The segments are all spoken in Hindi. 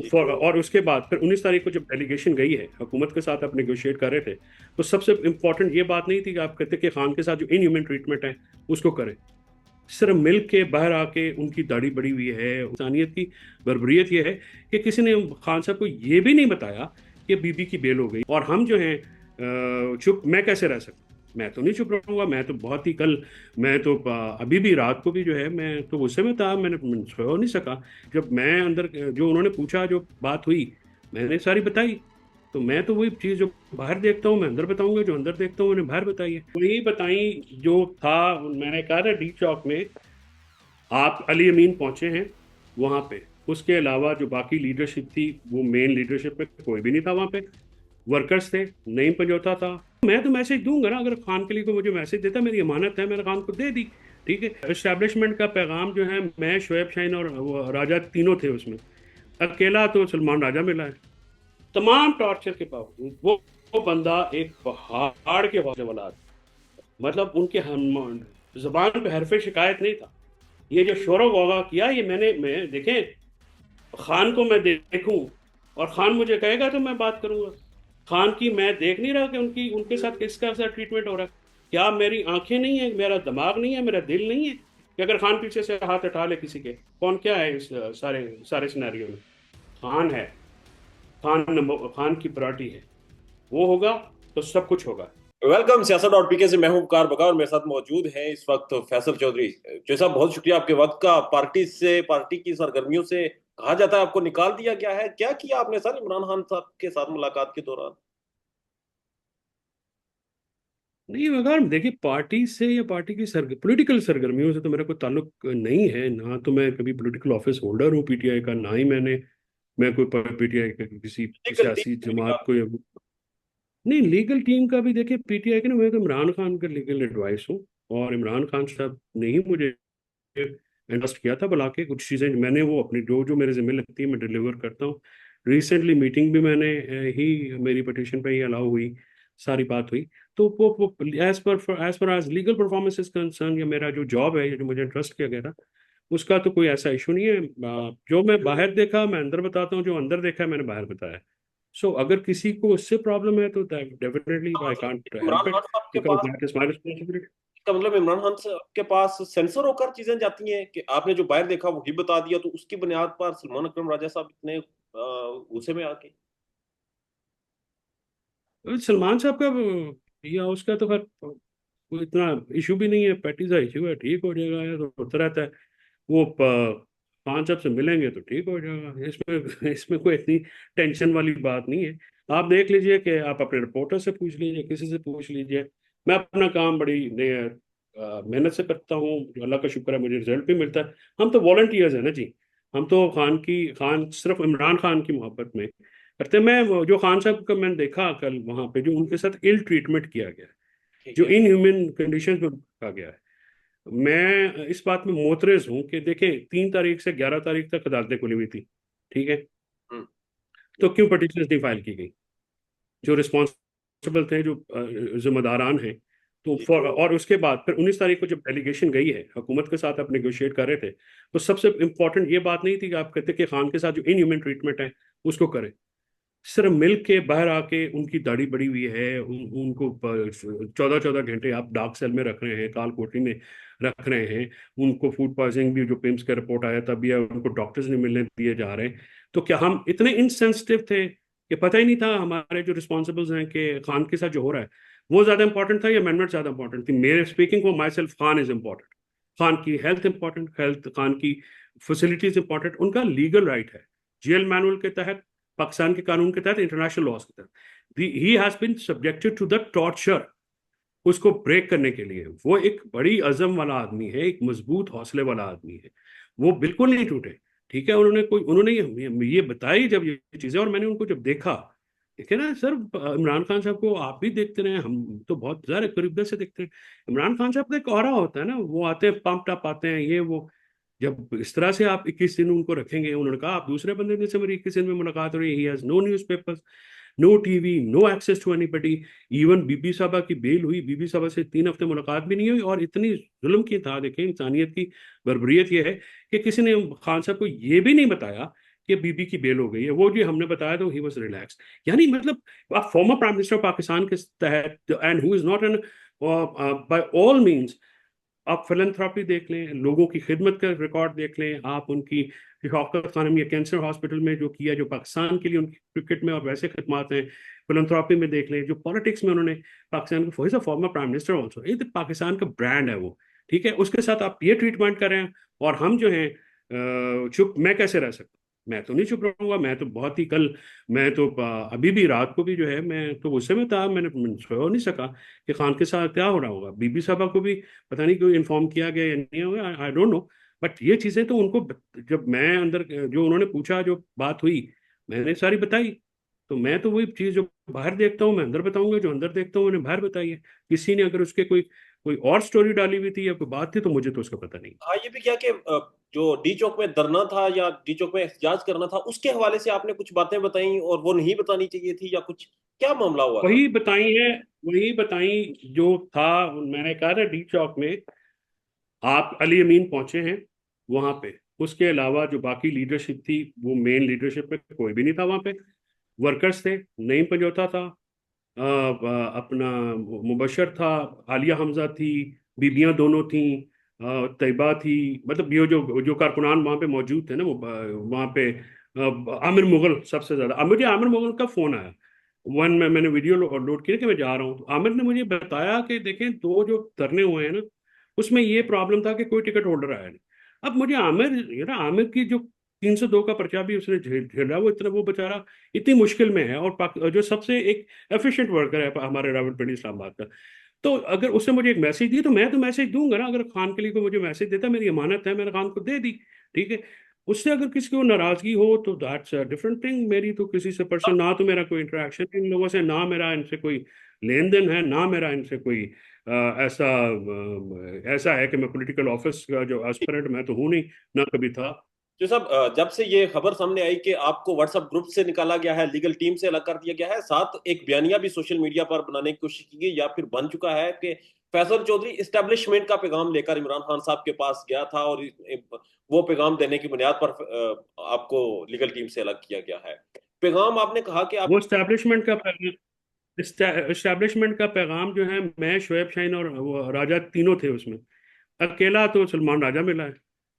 और उसके बाद फिर 19 तारीख को जब डेलीगेशन गई है हुकूमत के साथ, आप नेगोशिएट कर रहे थे, तो सबसे इंपॉर्टेंट ये बात नहीं थी कि आप कहते कि खान के साथ जो इनह्यूमन ट्रीटमेंट है उसको करें। सिर्फ मिल के बाहर आके उनकी दाढ़ी बड़ी हुई है, इंसानियत की बर्बरियत ये है कि किसी ने खान साहब को ये भी नहीं बताया कि बीबी की बेल हो गई। और हम जो हैं चुप, मैं कैसे रह सकता? मैं तो नहीं चुप रहूंगा। मैं तो बहुत ही कल, मैं तो अभी भी रात को भी जो है मैं तो गुस्से में था, मैंने सो नहीं सका। जब मैं अंदर जो उन्होंने पूछा, जो बात हुई, मैंने सारी बताई। तो मैं तो वही चीज़ जो बाहर देखता हूँ मैं अंदर बताऊंगा, जो अंदर देखता हूँ मैंने बाहर बताई है, वही बताई जो था। मैंने कहा था डी चौक में आप अली अमीन पहुंचे हैं वहां पे, उसके अलावा जो बाकी लीडरशिप थी वो मेन लीडरशिप में कोई भी नहीं था वहां पे। वर्कर्स थे, नईम पंजोता था। मैं तो मैसेज दूंगा ना, अगर खान के लिए कोई मुझे मैसेज देता, मेरी अमानत है, मैंने खान को दे दी। ठीक है, एस्टैब्लिशमेंट का पैगाम जो है, मैं शोएब शाहीन और वो राजा तीनों थे उसमें, अकेला तो सलमान राजा मिला है। तमाम टॉर्चर के बावजूद वो बंदा एक पहाड़ के हौसले वाला आदमी। मतलब उनके हम जबान पे हरफ शिकायत नहीं था। ये जो शोर वोगा किया, ये मैं देखें, खान को मैं देखूं और खान मुझे कहेगा तो मैं बात करूंगा। खान की मैं देख नहीं रहा कि उनकी उनके साथ किसका सा ट्रीटमेंट हो रहा है। क्या मेरी आंखें नहीं है, मेरा दिमाग नहीं है, मेरा दिल नहीं है कि अगर खान पीछे से हाथ उठा ले किसी के? कौन क्या है इस सारे सारे सिनेरियो में? खान है। खान की प्रायोरिटी है। वो होगा तो सब कुछ होगा। वेलकम सियासत डॉट पीके से। मैं हूं वकार बका और मेरे साथ मौजूद हैं इस वक्त फैसल चौधरी। जो साहब, बहुत शुक्रिया आपके वक्त का। पार्टी की सरगर्मियों से कहा जाता है आपको निकाल दिया गया है, क्या किया आपने सर इमरान खान साहब के साथ मुलाकात के दौरान? नहीं, मगर देखिए, पार्टी से या पार्टी की पॉलिटिकल सरगर्मियों से तो मेरा कोई ताल्लुक नहीं है। ना तो मैं कभी पॉलिटिकल ऑफिस होल्डर हूँ पीटीआई का, ना ही मैं कोई पीटीआई के किसी लीगल सियासी टीम जमात निकाल। को नहीं, लीगल टीम का भी देखिए, पीटीआई के ना, मैं तो इमरान खान का लीगल एडवाइस हूँ। और इमरान खान साहब ने ही मुझे इंटरेस्ट किया था, बुला के कुछ चीज़ें मैंने वो अपनी जो जो मेरे जिम्मे लगती है मैं डिलीवर करता हूँ। रिसेंटली मीटिंग भी मैंने मेरी पटिशन पे ही अलाउ हुई, सारी बात हुई। तो वो as legal performance is concerned, या मेरा जो जॉब है, जो मुझे इंटरेस्ट किया गया था, उसका तो कोई ऐसा इशू नहीं है। जो मैं बाहर देखा मैं अंदर बताता हूँ, जो अंदर देखा है मैंने बाहर बताया। सो अगर किसी को उससे प्रॉब्लम है तो डेफिनेटली इसका आई मतलब can't Imran help Khan it, साहब के because pass that is my responsibility. इसका मतलब इमरान खान साहब के पास सेंसर होकर चीजें जाती हैं कि आपने जो बाहर देखा वही बता दिया, तो उसकी बुनियाद पर सलमान अकरम राजा साहब इतने गुस्से में आके? सलमान साहब का या उसका तो खैर कोई इतना इशू भी नहीं है, पैटी सा इशू है, ठीक हो जाएगा, या तो होता रहता है। वो खान साहब से मिलेंगे तो ठीक हो जाएगा, इसमें इसमें कोई इतनी टेंशन वाली बात नहीं है। आप देख लीजिए कि आप अपने रिपोर्टर से पूछ लीजिए, किसी से पूछ लीजिए। मैं अपना काम बड़ी मेहनत से करता हूँ, अल्लाह का शुक्र है मुझे रिजल्ट भी मिलता है। हम तो वॉलंटियर्स हैं ना जी। हम तो खान सिर्फ इमरान खान की मोहब्बत में करते हैं। जो खान साहब का मैंने देखा कल वहां पे, जो उनके साथ इल ट्रीटमेंट किया गया है, ठीक जो है। इनह्यूमन कंडीशंस में रखा गया है, मैं इस बात में मोतरज हूं कि देखें, 3 तारीख से 11 तारीख तक अदालतें खुली हुई थी। ठीक है, हम्म। तो क्यों पटिशन नहीं फाइल की गई? जो रिस्पॉन्सिबल थे, जो जिम्मेदारान हैं, तो ठीक। और उसके बाद फिर 19 तारीख को जब डेलीगेशन गई है हुकूमत के साथ, आप नेगोशिएट कर रहे थे, तो सबसे इंपॉर्टेंट ये बात नहीं थी कि आप कहते कि खान के साथ जो इनह्यूमन ट्रीटमेंट है उसको करें। सिर्फ मिल के बाहर आके उनकी दाढ़ी बड़ी हुई है, उनको 14-14 घंटे आप डार्क सेल में रख रहे हैं, काल कोठरी में रख रहे हैं। उनको फूड पॉइजनिंग भी, जो पिम्स का रिपोर्ट आया था, भी है, उनको डॉक्टर्स नहीं मिलने दिए जा रहे हैं। तो क्या हम इतने इनसेंसिटिव थे कि पता ही नहीं था हमारे जो रिस्पॉन्सिबल्स हैं कि खान के साथ जो हो रहा है वो ज्यादा इंपॉर्टेंट था या अमेंडमेंट ज्यादा इंपॉर्टेंट थी? मेरे speaking for my self, Khan is important. Khan की हेल्थ इंपॉर्टेंट, हेल्थ खान की फैसिलिटीज इंपॉर्टेंट, उनका लीगल राइट है जेल मैनुअल के तहत, पाकिस्तान के कानून के तहत, इंटरनेशनल लॉज के तहत। He has been subjected to the torture. उसको ब्रेक करने के लिए वो एक बड़ी अजम वाला आदमी है, एक मजबूत हौसले वाला आदमी है। वो बिल्कुल नहीं टूटे। ठीक है, उन्होंने ये बताई जब ये चीजें, और मैंने उनको जब देखा, देखिए ना सर, इमरान खान साहब को आप भी देखते रहे, हम तो बहुत ज्यादा करीब से देखते हैं। इमरान खान साहब का एक ऑरा होता है ना, वो आते हैं, पंप अप आते हैं, ये वो। जब इस तरह से आप 21 दिन उनको रखेंगे, उन्होंने कहा आप दूसरे बंदे जैसे मेरी 21 दिन में मुलाकात हो रही है, he has no newspapers, no TV, no access to anybody. Even बीबी साहबा की बेल हुई, बीबी साहबा से 3 हफ्ते मुलाकात भी नहीं हुई, और इतनी जुल्म की था, देखें इंसानियत की बर्बरियत यह है कि किसी ने खान साहब को यह भी नहीं बताया कि बीबी की बेल हो गई है, वो जी हमने बताया तो ही वाज रिलैक्स। यानी मतलब आप फॉर्मर प्राइम मिनिस्टर पाकिस्तान के तहत, and who is not an, by all means आप फिलंथ्रॉपी देख लें, लोगों की खिदमत का रिकॉर्ड देख लें, आप उनकी शौकत खानम या कैंसर हॉस्पिटल में जो किया, जो पाकिस्तान के लिए उनकी क्रिकेट में और वैसे खिदमात हैं, फिलंथ्रॉपी में देख लें, जो पॉलिटिक्स में उन्होंने पाकिस्तान को, फॉर्मर प्राइम मिनिस्टर ऑल्सो, ये तो पाकिस्तान का ब्रांड है वो, ठीक है। उसके साथ आप ये ट्रीटमेंट कर रहे हैं, और हम जो हैं चुप, मैं कैसे रह सकता हूँ? मैं तो नहीं चुप रहूंगा, मैं तो बहुत ही कल, मैं तो अभी भी रात को भी जो है मैं तो गुस्से में था, मैंने सो नहीं सका कि खान के साथ क्या हो रहा होगा। बीबी साहबा को भी पता नहीं क्यों इन्फॉर्म किया गया या नहीं हुआ, आई डोंट नो। बट ये चीजें तो उनको जब मैं अंदर, जो उन्होंने पूछा, जो बात हुई, मैंने सारी बताई। तो मैं तो वही चीज जो बाहर देखता हूँ मैं अंदर बताऊंगा, जो अंदर देखता हूँ मैंने बाहर बताई है। किसी ने अगर उसके कोई कोई और स्टोरी डाली हुई थी या कोई बात थी तो मुझे तो उसका पता नहीं। हाँ, ये भी क्या कि जो डी चौक में धरना था या डी चौक में एहतजाज करना था, उसके हवाले से आपने कुछ बातें बताई और वो नहीं बतानी चाहिए थी, या कुछ क्या मामला हुआ था? वही बताई है, वही बताई जो था। मैंने कहा था डी चौक में आप अली अमीन पहुंचे हैं वहां पे, उसके अलावा जो बाकी लीडरशिप थी, वो मेन लीडरशिप में कोई भी नहीं था वहां पे। वर्कर्स थे, नईम पंजोता था, अपना मुबशर था, आलिया हमजा थी, बीबियां दोनों थी, तैयबा थी, मतलब ये जो जो कारकुनान वहाँ पे मौजूद थे ना, वो वहाँ पे आमिर मुगल सबसे ज्यादा। अब मुझे आमिर मुगल का फोन आया, मैंने वीडियो लोड किया कि मैं जा रहा हूँ, तो आमिर ने मुझे बताया कि देखें, दो जो धरने हुए हैं ना, उसमें ये प्रॉब्लम था कि कोई टिकट होल्डर आया नहीं। अब मुझे आमिर, आमिर की जो 302 का पर्चा भी उसने झेला, वो इतना, वो बेचारा इतनी मुश्किल में है, और जो सबसे एक एफिशिएंट वर्कर है हमारे रावलपिंडी इस्लामाबाद का। तो अगर उसने मुझे एक मैसेज दी तो मैं तो मैसेज दूंगा ना, अगर खान के लिए कोई मुझे मैसेज देता, मेरी अमानत है, मैंने खान को दे दी, ठीक है। उससे अगर किसी को नाराजगी हो तो दैट्स अ डिफरेंट थिंग। मेरी तो किसी से पर्सन, ना तो मेरा कोई इंटरेक्शन इन लोगों से, ना मेरा इनसे कोई लेन देन है, ना मेरा इनसे कोई ऐसा ऐसा है कि मैं पॉलिटिकल ऑफिस का जो एस्पिरेंट, मैं तो हूं नहीं, ना कभी था। जो साहब, जब से ये खबर सामने आई कि आपको व्हाट्सएप ग्रुप से निकाला गया है, लीगल टीम से अलग कर दिया गया है, साथ एक बयानिया भी सोशल मीडिया पर बनाने की कोशिश की गई या फिर बन चुका है कि फैसल चौधरी इस्टेब्लिशमेंट का पैगाम लेकर इमरान खान साहब के पास गया था, और वो पैगाम देने की बुनियाद पर आपको लीगल टीम से अलग किया गया है। पैगाम आपने कहा कि आप। वो स्टैब्लिशमेंट का इस्टेब्लिशमेंट का पैगाम जो है, मैं, शुएब शाहीन और वो राजा तीनों थे उसमें। अकेला तो सलमान राजा मिला है,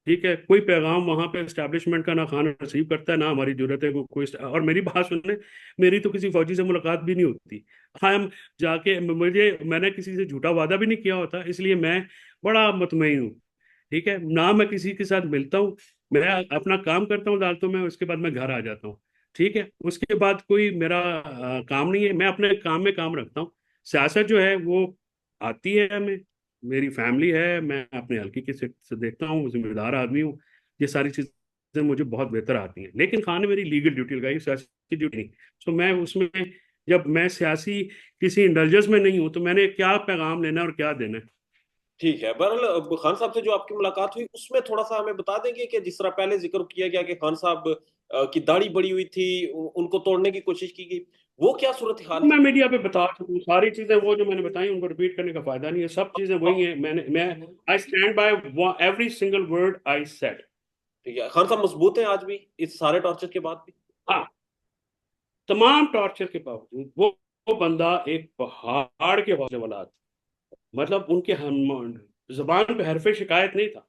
ठीक है। कोई पैगाम वहां पे इस्टेब्लिशमेंट का ना खान रिसीव करता है, ना हमारी जरूरत है कोई। और मेरी बात सुनने, मेरी तो किसी फौजी से मुलाकात भी नहीं होती। हाँ, हम जाके, मैंने किसी से झूठा वादा भी नहीं किया होता, इसलिए मैं बड़ा मुतमईन हूँ, ठीक है ना। मैं किसी के साथ मिलता हूँ, मैं अपना काम करता हूँ अदालतों में, उसके बाद मैं घर आ जाता हूँ, ठीक है। उसके बाद कोई मेरा काम नहीं है, मैं अपने काम में काम रखता हूँ। सियासत जो है वो आती है हमें, मेरी फैमिली है, मैं अपने हल्के के से देखता हूँ, जिम्मेदार आदमी हूँ, ये सारी चीजें मुझे बहुत बेहतर आती हैं। लेकिन खान ने मेरी लीगल ड्यूटी लगाई, सियासी ड्यूटी नहीं। तो मैं उसमें, जब मैं सियासी किसी इंडल्जेंस में नहीं हूँ, तो मैंने क्या पैगाम लेना और क्या देना है। ठीक है, बहरहाल खान साहब से जो आपकी मुलाकात हुई उसमें थोड़ा सा हमें बता देंगे कि जिस तरह पहले जिक्र किया गया कि खान साहब की दाढ़ी बड़ी हुई थी, उनको तोड़ने की कोशिश की गई, वो क्या सूरत हाल मैं थी? मीडिया पे बता चुकूँ सारी चीजें, वो जो मैंने बताई उनको रिपीट करने का फायदा नहीं है, सब चीजें वही हैं। मैं I stand by every single word I said. ठीक है, खान साहब मजबूत हैं आज भी इस सारे टॉर्चर के बाद भी? हाँ, तमाम टॉर्चर के बावजूद वो बंदा एक पहाड़ के हौसले वाला था। मतलब उनके हम जबान पे हरफ शिकायत नहीं था।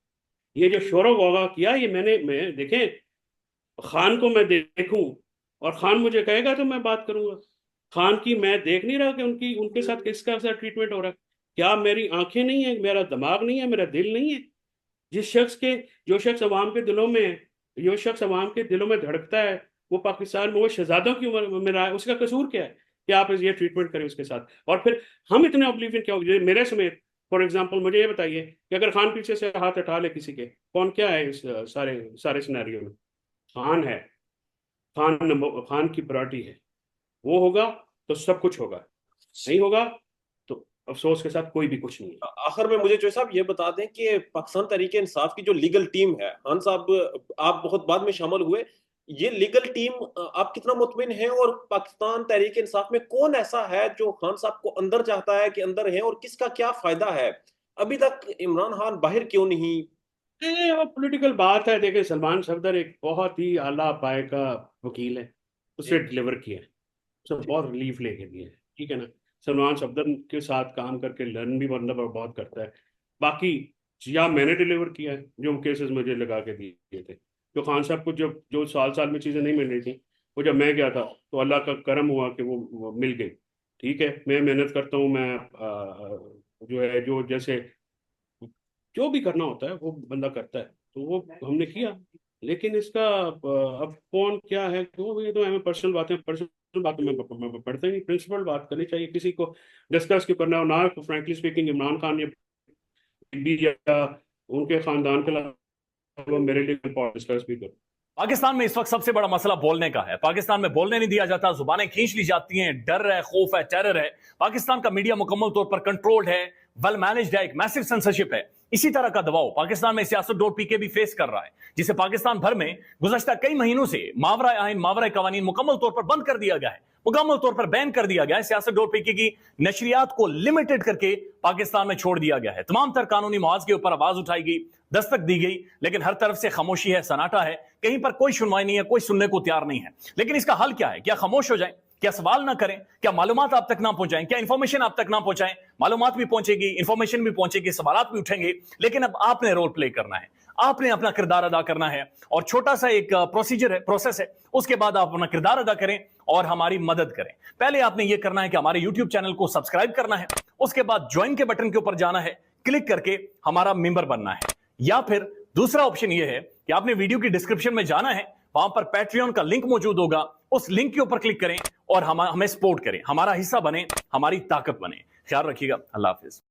ये जो शोर वोगा किया, ये मैं देखें, खान को मैं देखूं और खान मुझे कहेगा तो मैं बात करूंगा। खान की मैं देख नहीं रहा कि उनकी उनके साथ किसका सा ट्रीटमेंट हो रहा है। क्या मेरी आंखें नहीं है, मेरा दिमाग नहीं है, मेरा दिल नहीं है? जिस शख्स के, जो शख्स अवाम के दिलों में है, जो शख्स अवाम के दिलों में धड़कता है, वो पाकिस्तान में वो शहजादों की उम्र में रहा है, उसका कसूर क्या है कि आप ये ट्रीटमेंट करें उसके साथ? और फिर हम इतने ऑब्लिवियन क्या हो गए, मेरे समेत। फॉर एग्जाम्पल मुझे ये बताइए कि अगर खान पीछे से हाथ हटा ले किसी के, कौन क्या है इस सारे सारे सिनेरियो में? खान है, खान की प्रायोरिटी है। वो होगा तो सब कुछ होगा, नहीं होगा तो अफसोस के साथ कोई भी कुछ नहीं है। आखिर में मुझे जो साहब ये बता दें कि पाकिस्तान तहरीक इंसाफ की जो लीगल टीम है, खान साहब आप बहुत बाद में शामिल हुए, ये लीगल टीम आप कितना मुतमिन है, और पाकिस्तान तहरीक इंसाफ में कौन ऐसा है जो खान साहब को अंदर चाहता है कि अंदर है, और किसका क्या फायदा है? अभी तक इमरान खान बाहर क्यों नहीं वो पॉलिटिकल बात है। देखिए, सलमान सफदर एक बहुत ही आला पाए का वकील है, उसे डिलीवर किया है, उसे बहुत रिलीफ लेके दिया है, ठीक है ना। सलमान सफदर के साथ काम करके लर्न भी बंदा बहुत करता है। बाकी या मैंने डिलीवर किया है जो केसेस मुझे लगा के दिए थे, जो खान साहब को जब जो साल साल में चीज़ें नहीं मिल रही थी, वो जब मैं गया था तो अल्लाह का करम हुआ कि वो मिल गई। ठीक है, मैं मेहनत करता हूँ, मैं जो है जो जैसे जो भी करना होता है वो बंदा करता है, तो वो हमने किया। लेकिन इसका अब कौन क्या है वो, ये तो हमें पर्सनल बातें मैं पढ़ता ही नहीं। प्रिंसिपल बात करनी चाहिए, किसी को डिस्कस क्यों करना है। और ना फ्रैंकली स्पीकिंग इमरान खान या भी या उनके खानदान के अलावा मेरे लिए डिस्कस भी करो। पाकिस्तान में इस वक्त सबसे बड़ा मसला बोलने का है। पाकिस्तान में बोलने नहीं दिया जाता, जुबानें खींच ली जाती हैं, डर है, खौफ है, टेरर है। पाकिस्तान का मीडिया मुकम्मल तौर पर कंट्रोल्ड है, वेल मैनेज्ड है, एक मैसिव सेंसरशिप है। इसी तरह का दबाव पाकिस्तान में siyaset.pk भी फेस कर रहा है, जिसे पाकिस्तान भर में गुज़श्ता कई महीनों से मावरा आइन, मावरा कवानीन मुकम्मल तौर पर बंद कर दिया गया है, मुकम्मल तौर पर बैन कर दिया गया है। siyaset.pk की नशरियात को लिमिटेड करके पाकिस्तान में छोड़ दिया गया है। तमाम तर कानूनी मुआवजे के ऊपर आवाज उठाई गई, दस्तक दी गई, लेकिन हर तरफ से खामोशी है, सन्नाटा है, कहीं पर कोई सुनवाई नहीं है, कोई सुनने को तैयार नहीं है। लेकिन इसका हल क्या है? क्या खामोश हो जाएं? क्या सवाल ना करें? क्या मालूमात आप तक ना पहुंचाएं? क्या इंफॉर्मेशन आप तक ना पहुंचाएं? मालूमात भी पहुंचेगी, इंफॉर्मेशन भी पहुंचेगी, सवालात भी उठेंगे, लेकिन अब आपने रोल प्ले करना है, आपने अपना किरदार अदा करना है। और छोटा सा एक प्रोसीजर है, प्रोसेस है, उसके बाद आप अपना किरदार अदा करें और हमारी मदद करें। पहले आपने यह करना है कि हमारे यूट्यूब चैनल को सब्सक्राइब करना है, उसके बाद ज्वाइन के बटन के ऊपर जाना है, क्लिक करके हमारा मेंबर बनना है। या फिर दूसरा ऑप्शन यह है कि आपने वीडियो की डिस्क्रिप्शन में जाना है, वहां पर पैट्रियन का लिंक मौजूद होगा, उस लिंक के ऊपर क्लिक करें और हमें सपोर्ट करें, हमारा हिस्सा बने, हमारी ताकत बने। ख्याल रखिएगा। अल्लाह हाफिज।